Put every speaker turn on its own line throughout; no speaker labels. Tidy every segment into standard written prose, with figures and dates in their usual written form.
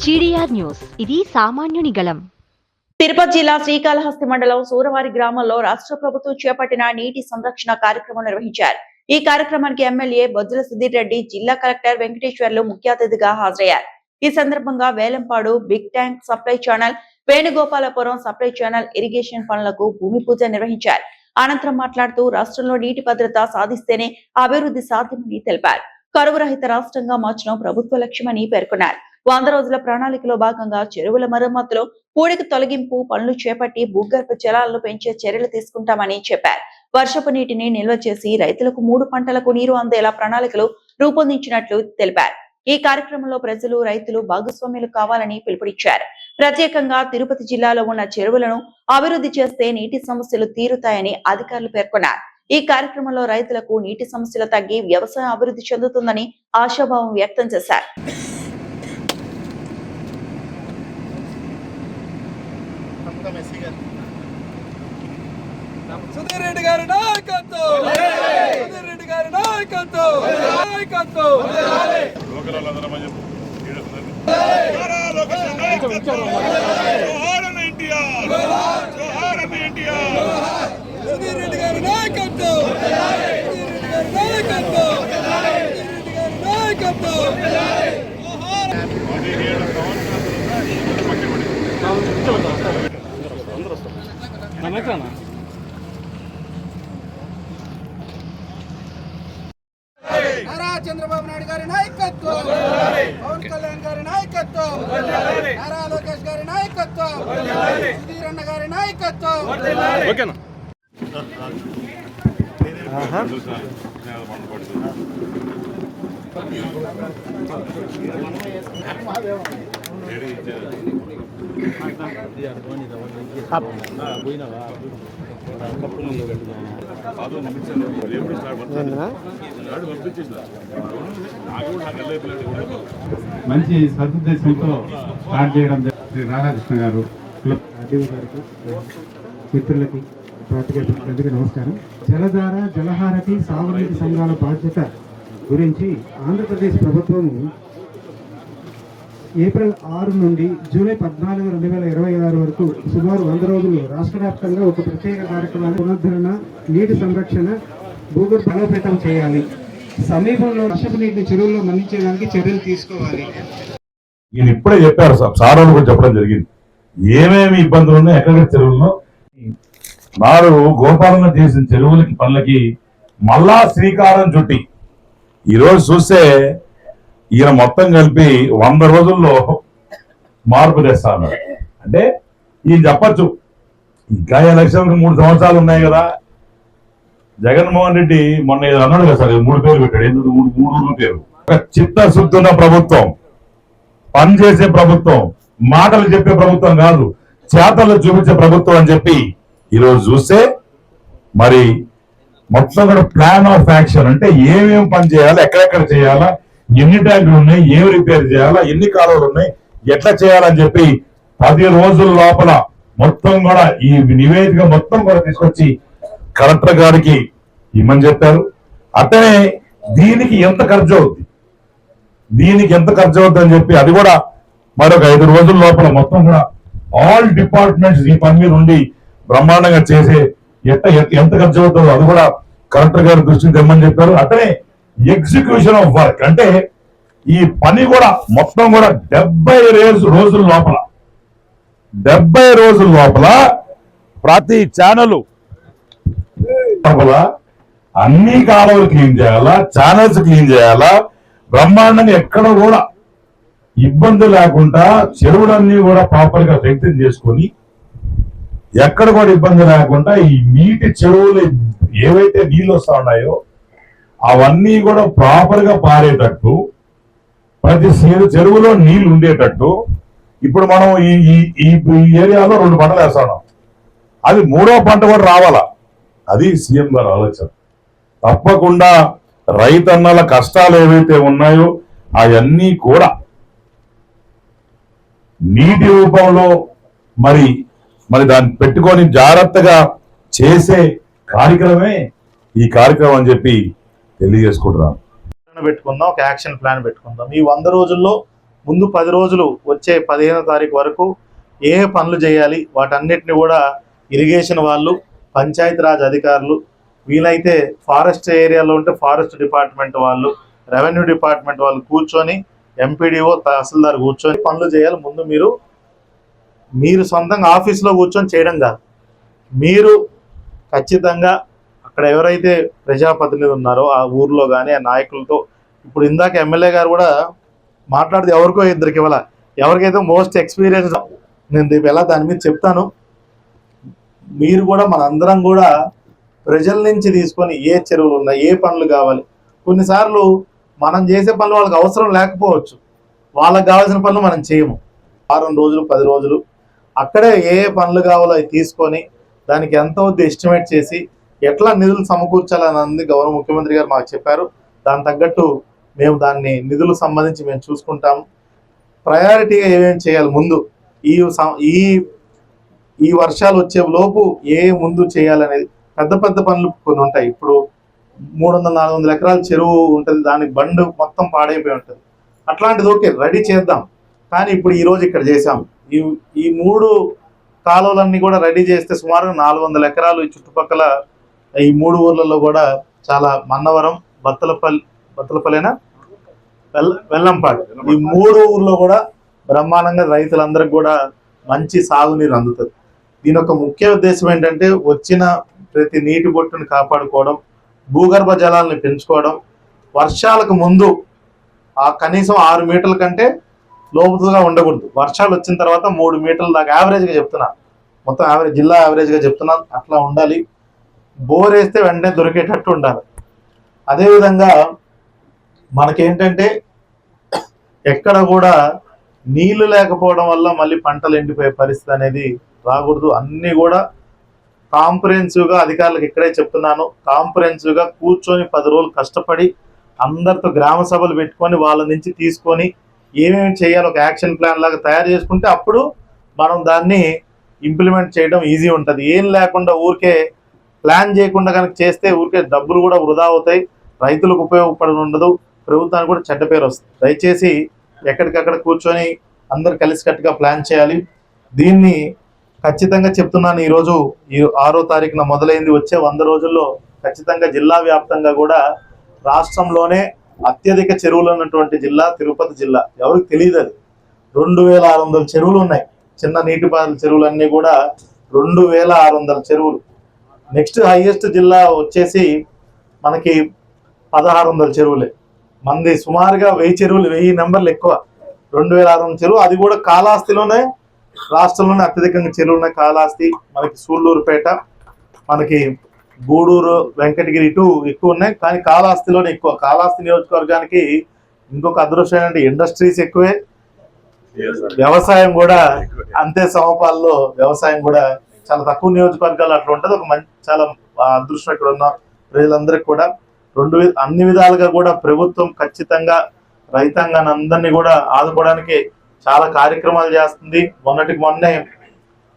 GDR news, ఇది సామాన్యుని గళం.
తిరుపతి జిల్లా శ్రీకాళహస్తి మండలం సూరవారి గ్రామంలో రాష్ట్ర ప్రభుత్వం చేపట్టిన నీటి సంరక్షణ కార్యక్రమం నిర్వహించారు. ఈ కార్యక్రమానికి ఎమ్మెల్యే బొజ్జల సుధీర్ రెడ్డి, జిల్లా కలెక్టర్ వెంకటేశ్వర్లు ముఖ్య అతిథిగా హాజరయ్యారు. ఈ సందర్భంగా Velampadu, big tank supply channel, Venugopalapuram supply channel irrigation పనులకు భూమి పూజ నిర్వహించారు. అనంతరం మాట్లాడుతూ రాష్ట్రంలో నీటి భద్రత సాధిస్తేనే అభివృద్ధి సాధ్యమని తెలిపారు. కరువు రహిత రాష్ట్రంగా మార్చడం ప్రభుత్వ లక్ష్యమని పేర్కొన్నారు. 100 రోజుల ప్రణాళికలో భాగంగా చెరువుల మరమ్మతులు, పూడికి తొలగింపు పనులు చేపట్టి భూగర్భ జలాలను పెంచే చర్యలు తీసుకుంటామని చెప్పారు. వర్షపు నీటిని నిల్వ చేసి రైతులకు 3 పంటలకు నీరు అందేలా ప్రణాళికలు రూపొందించినట్లు తెలిపారు. ఈ కార్యక్రమంలో ప్రజలు, రైతులు భాగస్వామ్యులు కావాలని పిలుపునిచ్చారు. ప్రత్యేకంగా తిరుపతి జిల్లాలో ఉన్న చెరువులను అభివృద్ధి చేస్తే నీటి సమస్యలు తీరుతాయని అధికారులు పేర్కొన్నారు. ఈ కార్యక్రమంలో రైతులకు నీటి సమస్యలు తగ్గి వ్యవసాయం అభివృద్ధి చెందుతుందని ఆశాభావం వ్యక్తం చేశారు.
సుధీర్ రెడ్డి గారి నాయకత్వం, సుధీర్ రెడ్డి గారి నాయకత్వం, నాయకత్వం. సుధీర్ రెడ్డి గారి నాయకత్వం, సుధీర్ రెడ్డి గారి నాయకత్వం, సుధీర్ రెడ్డి గారి నాయకత్వం. నారా చంద్రబాబు నాయుడు గారి నాయకత్వం, పవన్ కళ్యాణ్ గారి నాయకత్వం, నారా లోకేష్ గారి నాయకత్వం, సుధీర్ అన్న గారి నాయకత్వం.
మంచి సదుద్దేశంతో స్టార్ట్ చేయడం శ్రీ రాధాకృష్ణ గారు, మిత్రులకి, పాత్రికేయులకి నమస్కారం. జలధార, జలహారతి, సాగునీటి సంఘాల బాధ్యత గురించి ఆంధ్రప్రదేశ్ ప్రభుత్వం ఏప్రిల్ 6 నుండి జూలై 14, 2026 వరకు సుమారు 100 రోజులు రాష్ట్ర వ్యాప్తంగా ఒక ప్రత్యేక కార్యక్రమాన్ని పునరుద్ధరణ, నీటి సంరక్షణ, భూగర్భ బలోపేతం చేయాలి. సమీపంలో వర్షపు నీటిని చెరువుల్లో మళ్లించేదానికి చర్యలు తీసుకోవాలి.
ఈయన ఇప్పుడే చెప్పారు, సార్ కూడా చెప్పడం జరిగింది ఏమేమి ఇబ్బందులు ఉన్నాయి, ఎక్కడ చెరువుల్లో. నాడు గోపాలన చేసిన చెరువులకి పనులకి మళ్ళా శ్రీకారం చుట్టి ఈరోజు చూస్తే ఈయన మొత్తం కలిపి 100 రోజుల్లో మార్పు తెస్తా అన్నాడు. అంటే ఈయన చెప్పచ్చు, ఇంకా ఎలక్షన్కి 3 సంవత్సరాలు ఉన్నాయి కదా. జగన్మోహన్ రెడ్డి మొన్న ఏదో అన్నాడు కదా సార్, 3 పేర్లు పెట్టాడు. ఎందుకు 3 ఊర్ల పేరు? ఒక చిత్తశుద్ధి ఉన్న ప్రభుత్వం, పనిచేసే ప్రభుత్వం, మాటలు చెప్పే ప్రభుత్వం కాదు, చేతలు చూపించే ప్రభుత్వం అని చెప్పి ఈరోజు చూస్తే మరి మొత్తం కూడా ప్లాన్ ఆఫ్ యాక్షన్ అంటే ఏమేమి పని చేయాలా, ఎక్కడెక్కడ చేయాలా, ఎన్ని ట్యాంకులు ఉన్నాయి, ఏమి రిపేర్ చేయాలా, ఎన్ని కాలువలు ఉన్నాయి, ఎట్లా చేయాలని చెప్పి 10 రోజుల లోపల మొత్తం కూడా ఈ నివేదిక మొత్తం కూడా తీసుకొచ్చి కలెక్టర్ గారికి ఇమ్మని చెప్పారు. అట్లనే దీనికి ఎంత ఖర్చు అవుద్ది, అని చెప్పి అది కూడా మరొక 5 రోజుల లోపల మొత్తం కూడా ఆల్ డిపార్ట్మెంట్స్ ఈ పని మీద ఉండి బ్రహ్మాండంగా చేసే ఎంత ఖర్చు అవుతుందో అది కూడా కలెక్టర్ గారి దృష్టికి తెమ్మని చెప్పారు. అట్లనే ఎగ్జిక్యూషన్ ఆఫ్ వర్క్ అంటే ఈ పని కూడా మొత్తం కూడా 70 రోజుల లోపల ప్రతి ఛానల్ అన్ని కాలువలు క్లీన్ చేయాలా, ఛానల్స్ క్లీన్ చేయాలా, బ్రహ్మాండంగా ఎక్కడ కూడా ఇబ్బంది లేకుండా చెరువులన్నీ కూడా ప్రాపర్ గా మెయింటైన్ చేసుకొని ఎక్కడ కూడా ఇబ్బంది లేకుండా ఈ నీటి చెరువులు ఏవైతే నీళ్ళు వస్తా ఉన్నాయో అవన్నీ కూడా ప్రాపర్ గా పారేటట్టు, ప్రతి చెరువులో నీళ్లు ఉండేటట్టు. ఇప్పుడు మనం ఈ ఏరియాలో 2 పంటలు వేస్తున్నాం, అది 3వ పంట కూడా రావాలా. అది సీఎం గారు ఆలోచన. తప్పకుండా రైతన్నల కష్టాలు ఏవైతే ఉన్నాయో అవన్నీ కూడా నీటి రూపంలో మరి దాన్ని పెట్టుకొని జాగ్రత్తగా చేసే కార్యక్రమమే ఈ కార్యక్రమం అని చెప్పి తెలియజేసుకుంటున్నాను.
పెట్టుకుందాం, ఒక యాక్షన్ ప్లాన్ పెట్టుకుందాం. ఈ 100 రోజుల్లో ముందు 10 రోజులు వచ్చే 15వ తారీఖు వరకు ఏ పనులు చేయాలి వాటన్నిటిని కూడా ఇరిగేషన్ వాళ్ళు, పంచాయతీరాజ్ అధికారులు, వీలైతే ఫారెస్ట్ ఏరియాలో ఉంటే ఫారెస్ట్ డిపార్ట్మెంట్ వాళ్ళు, రెవెన్యూ డిపార్ట్మెంట్ వాళ్ళు కూర్చొని, ఎంపీడీఓ, తహసీల్దార్ కూర్చొని పనులు చేయాలి. ముందు మీరు సొంతంగా ఆఫీస్లో కూర్చొని చేయడం కాదు, మీరు ఖచ్చితంగా అక్కడ ఎవరైతే ప్రజాప్రతినిధులు ఉన్నారో ఆ ఊర్లో కానీ ఆ నాయకులతో, ఇప్పుడు ఇందాక ఎమ్మెల్యే గారు కూడా మాట్లాడితే ఎవరికో ఇద్దరికి ఇవ్వాల, ఎవరికైతే మోస్ట్ ఎక్స్పీరియన్స్, నేను రేపు ఎలా దాని మీద చెప్తాను. మీరు కూడా మనందరం కూడా ప్రజల నుంచి తీసుకొని ఏ చెరువులు ఉన్నాయి, ఏ పనులు కావాలి, కొన్నిసార్లు మనం చేసే పనులు వాళ్ళకి అవసరం లేకపోవచ్చు, వాళ్ళకి కావాల్సిన పనులు మనం చేయము. 6 రోజులు 10 రోజులు అక్కడే ఏ పనులు కావాలో అవి తీసుకొని దానికి ఎంత అవుద్ది ఎస్టిమేట్ చేసి ఎట్లా నిధులు సమకూర్చాలన్నది గౌరవ ముఖ్యమంత్రి గారు మాకు చెప్పారు. దాని తగ్గట్టు మేము దాన్ని నిధులకు సంబంధించి మేము చూసుకుంటాము. ప్రయారిటీగా ఏమేమి చేయాలి ముందు ఈ వర్షాలు వచ్చే లోపు ముందు చేయాలనేది పెద్ద పెద్ద పనులు కొన్ని ఉంటాయి. ఇప్పుడు 300-400 ఎకరాల చెరువు ఉంటుంది, దానికి బండ్ మొత్తం పాడైపోయి ఉంటుంది. అట్లాంటిది ఓకే, రెడీ చేద్దాం. కానీ ఇప్పుడు ఈరోజు ఇక్కడ చేసాం, ఈ 3 కాలువలన్నీ కూడా రెడీ చేస్తే సుమారుగా 400 ఎకరాలు ఈ చుట్టుపక్కల ఈ 3 ఊర్లలో కూడా చాలా మన్నవరం, బత్తలపల్లినా వెల్లంపాడు, ఈ 3 ఊర్లో కూడా బ్రహ్మాండంగా రైతులందరికీ కూడా మంచి సాగునీరు అందుతుంది. దీని యొక్క ముఖ్య ఉద్దేశం ఏంటంటే వచ్చిన ప్రతి నీటి బొట్టును కాపాడుకోవడం, భూగర్భ జలాలను పెంచుకోవడం, వర్షాలకు ముందు కనీసం 6 మీటర్ల కంటే లోతుగా ఉండకూడదు, వర్షాలు వచ్చిన తర్వాత 3 మీటర్ల దాకా యావరేజ్గా చెప్తున్నా, మొత్తం యావరేజ్ జిల్లా యావరేజ్గా చెప్తున్నాను, అట్లా ఉండాలి. బోర్ వేస్తే వెంటనే దొరికేటట్టు ఉండాలి. అదేవిధంగా మనకేంటంటే ఎక్కడ కూడా నీళ్లు లేకపోవడం వల్ల మళ్ళీ పంటలు ఎండిపోయే పరిస్థితి అనేది రాకూడదు. అన్నీ కూడా కాంప్రహెన్సివ్గా అధికారులకు ఇక్కడే చెప్తున్నాను, కాంప్రహెన్సివ్గా కూర్చొని 10 రోజులు కష్టపడి అందరితో గ్రామ సభలు పెట్టుకొని వాళ్ళ నుంచి తీసుకొని ఏమేమి చేయాలో ఒక యాక్షన్ ప్లాన్ లాగా తయారు చేసుకుంటే అప్పుడు మనం దాన్ని ఇంప్లిమెంట్ చేయడం ఈజీ ఉంటుంది. ఏం లేకుండా ఊరికే ప్లాన్ చేయకుండా కనుక చేస్తే ఊరికే డబ్బులు కూడా వృధా అవుతాయి, రైతులకు ఉపయోగపడి ఉండదు, ప్రభుత్వానికి కూడా చెడ్డ పేరు వస్తుంది. దయచేసి ఎక్కడికక్కడ కూర్చొని అందరు కలిసికట్టుగా ప్లాన్ చేయాలి. దీన్ని ఖచ్చితంగా చెప్తున్నాను, ఈరోజు ఈ 6వ తారీఖున మొదలైంది. వచ్చే 100 రోజుల్లో ఖచ్చితంగా జిల్లా వ్యాప్తంగా కూడా రాష్ట్రంలోనే అత్యధిక చెరువులు ఉన్నటువంటి జిల్లా తిరుపతి జిల్లా. ఎవరికి తెలియదు, అది 2600 చెరువులు ఉన్నాయి. చిన్న నీటిపారుదల చెరువులన్నీ కూడా 2600 చెరువులు. నెక్స్ట్ హైయెస్ట్ జిల్లా వచ్చేసి మనకి 1600 చెరువులే. మంది సుమారుగా 1000 చెరువులు, 1000 నెంబర్లు ఎక్కువ, 2600 చెరువు. అది కూడా కాళహస్తిలోనే రాష్ట్రంలోనే అత్యధికంగా చెరువులు ఉన్నాయి. కాళహస్తి, మనకి సూళ్ళూరుపేట, మనకి గూడూరు, వెంకటగిరి ఇటు ఎక్కువ ఉన్నాయి, కానీ కాళహస్తిలోనే ఎక్కువ. కాళహస్తి నియోజకవర్గానికి ఇంకొక అదృష్టం ఏంటంటే ఇండస్ట్రీస్ ఎక్కువే, వ్యవసాయం కూడా అంతే సమపాల్లో. వ్యవసాయం కూడా చాలా తక్కువ నియోజకవర్గాలు అట్లా ఉంటుంది. ఒక మంచి చాలా అదృష్టం ఇక్కడ ఉన్న ప్రజలందరికీ కూడా. అన్ని విధాలుగా కూడా ప్రభుత్వం ఖచ్చితంగా రైతాంగాన్ని అందరినీ కూడా ఆదుకోవడానికి చాలా కార్యక్రమాలు చేస్తుంది. మొన్నే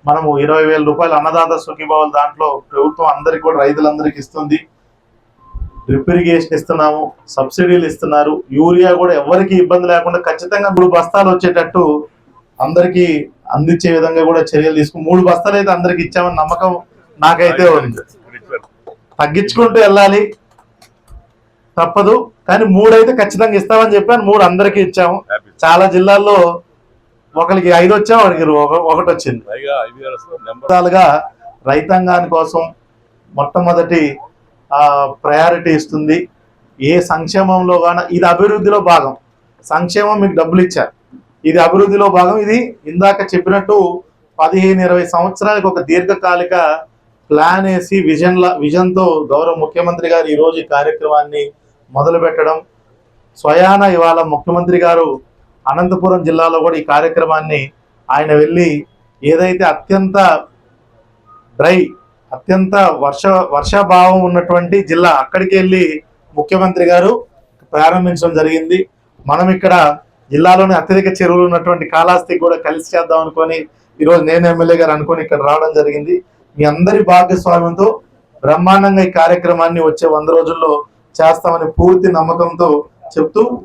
మనము 20,000 రూపాయలు అన్నదాత సుఖీభావాలు దాంట్లో ప్రభుత్వం అందరికి కూడా రైతులందరికీ ఇస్తుంది. డ్రిప్ ఇరిగేషన్ ఇస్తున్నాము, సబ్సిడీలు ఇస్తున్నారు. యూరియా కూడా ఎవరికి ఇబ్బంది లేకుండా ఖచ్చితంగా 3 బస్తాలు వచ్చేటట్టు అందరికీ అందించే విధంగా కూడా చర్యలు తీసుకుని 3 బస్తాలు అయితే అందరికి ఇచ్చామని నమ్మకం నాకైతే ఉంది. తగ్గించుకుంటూ వెళ్ళాలి, తప్పదు, కానీ 3 అయితే ఖచ్చితంగా ఇస్తామని చెప్పాను. 3 అందరికీ ఇచ్చాము. చాలా జిల్లాల్లో ఒకరికి 5 వచ్చాము, ఒకరికి 1 వచ్చింది. రైతాంగాని కోసం మొట్టమొదటి ప్రయారిటీ ఇస్తుంది. ఏ సంక్షేమంలో గాన ఇది అభివృద్ధిలో భాగం. సంక్షేమం మీకు డబ్బులు ఇచ్చారు, ఇది అభివృద్ధిలో భాగం. ఇది ఇందాక చెప్పినట్టు 15-20 సంవత్సరాలకు ఒక దీర్ఘకాలిక ప్లాన్ వేసి విజన్తో గౌరవ ముఖ్యమంత్రి గారు ఈరోజు ఈ కార్యక్రమాన్ని మొదలు పెట్టడం. స్వయాన ఇవాళ ముఖ్యమంత్రి గారు అనంతపురం జిల్లాలో కూడా ఈ కార్యక్రమాన్ని ఆయన వెళ్ళి ఏదైతే అత్యంత వర్షాభావం ఉన్నటువంటి జిల్లా అక్కడికి వెళ్ళి ముఖ్యమంత్రి గారు ప్రారంభించడం జరిగింది. మనం ఇక్కడ జిల్లాలోని అత్యధిక చెరువులు ఉన్నటువంటి కాళహస్తికి కూడా కలిసి చేద్దాం అనుకొని ఈరోజు నేను ఎమ్మెల్యే గారు అనుకొని ఇక్కడ రావడం జరిగింది. మీ అందరి భాగస్వామ్యంతో బ్రహ్మాండంగా ఈ కార్యక్రమాన్ని వచ్చే 100 రోజుల్లో చేస్తామని పూర్తి నమ్మకంతో చెప్తూ